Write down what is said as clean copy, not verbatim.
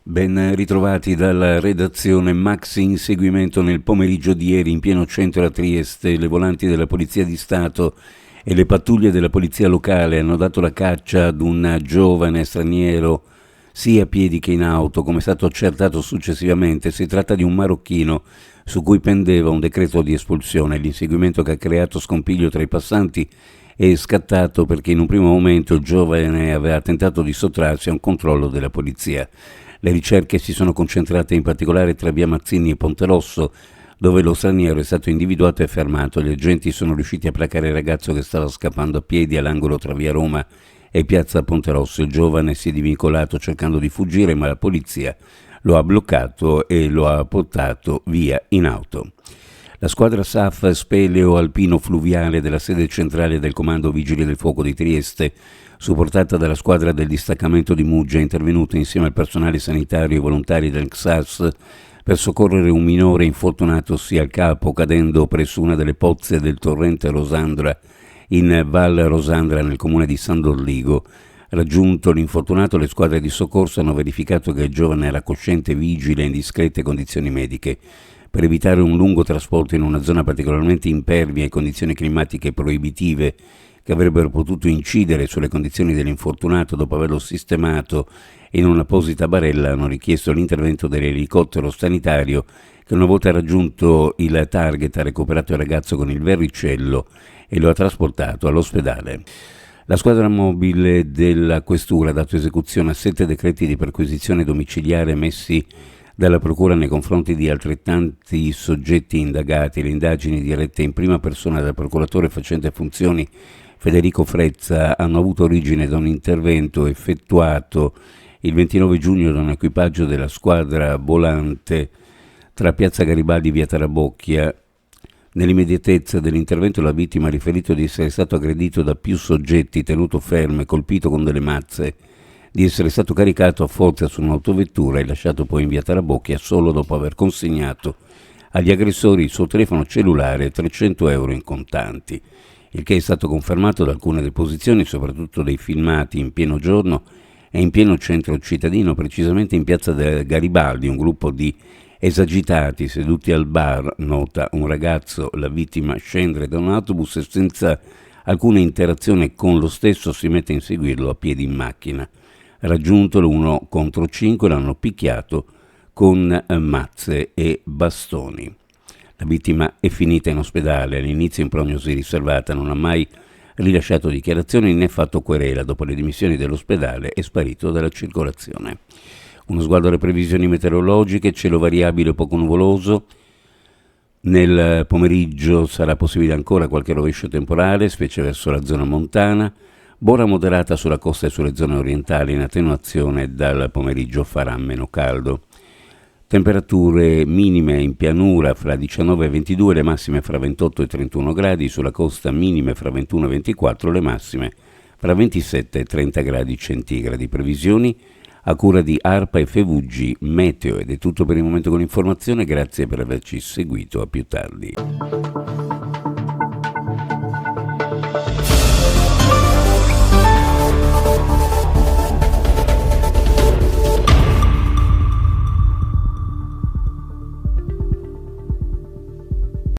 Ben ritrovati dalla redazione. Maxi inseguimento nel pomeriggio di ieri in pieno centro a Trieste. Le volanti della Polizia di Stato e le pattuglie della Polizia locale hanno dato la caccia ad un giovane straniero sia a piedi che in auto, come è stato accertato successivamente. Si tratta di un marocchino su cui pendeva un decreto di espulsione. L'inseguimento che ha creato scompiglio tra i passanti è scattato perché in un primo momento il giovane aveva tentato di sottrarsi a un controllo della polizia. Le ricerche si sono concentrate in particolare tra via Mazzini e Ponte Rosso, dove lo straniero è stato individuato e fermato. Gli agenti sono riusciti a placare il ragazzo che stava scappando a piedi all'angolo tra via Roma e piazza Ponte Rosso. Il giovane si è divincolato cercando di fuggire, ma la polizia lo ha bloccato e lo ha portato via in auto. La squadra SAF Speleo Alpino Fluviale della sede centrale del Comando Vigili del Fuoco di Trieste, supportata dalla squadra del distaccamento di Muggia, è intervenuta insieme al personale sanitario e volontari del XAS per soccorrere un minore infortunatosi al capo cadendo presso una delle pozze del torrente Rosandra in Val Rosandra nel comune di San Dorligo. Raggiunto l'infortunato, le squadre di soccorso hanno verificato che il giovane era cosciente, vigile e in discrete condizioni mediche. Per evitare un lungo trasporto in una zona particolarmente impervia e condizioni climatiche proibitive che avrebbero potuto incidere sulle condizioni dell'infortunato dopo averlo sistemato in un'apposita barella, hanno richiesto l'intervento dell'elicottero sanitario che, una volta raggiunto il target, ha recuperato il ragazzo con il verricello e lo ha trasportato all'ospedale. La squadra mobile della Questura ha dato esecuzione a 7 decreti di perquisizione domiciliare emessi dalla Procura nei confronti di altrettanti soggetti indagati. Le indagini, dirette in prima persona dal procuratore facente funzioni Federico Frezza, hanno avuto origine da un intervento effettuato il 29 giugno da un equipaggio della squadra volante tra Piazza Garibaldi e via Tarabocchia. Nell'immediatezza dell'intervento la vittima ha riferito di essere stato aggredito da più soggetti, tenuto fermo e colpito con delle mazze, di essere stato caricato a forza su un'autovettura e lasciato poi in via Tarabocchia solo dopo aver consegnato agli aggressori il suo telefono cellulare e 300 euro in contanti, il che è stato confermato da alcune deposizioni, soprattutto dei filmati in pieno giorno e in pieno centro cittadino, precisamente in piazza Garibaldi. Un gruppo di esagitati seduti al bar nota un ragazzo, la vittima, scendere da un autobus e senza alcuna interazione con lo stesso si mette a inseguirlo a piedi in macchina. Raggiuntolo 1 contro 5 l'hanno picchiato con mazze e bastoni. La vittima è finita in ospedale, all'inizio in prognosi riservata, non ha mai rilasciato dichiarazioni né fatto querela. Dopo le dimissioni dall'ospedale è sparito dalla circolazione. Uno sguardo alle previsioni meteorologiche: cielo variabile poco nuvoloso. Nel pomeriggio sarà possibile ancora qualche rovescio temporale, specie verso la zona montana. Bora moderata sulla costa e sulle zone orientali, in attenuazione dal pomeriggio farà meno caldo. Temperature minime in pianura fra 19 e 22, le massime fra 28 e 31 gradi, sulla costa minime fra 21 e 24, le massime fra 27 e 30 gradi centigradi. Previsioni a cura di ARPA e FVG Meteo. Ed è tutto per il momento con l'informazione, grazie per averci seguito, a più tardi.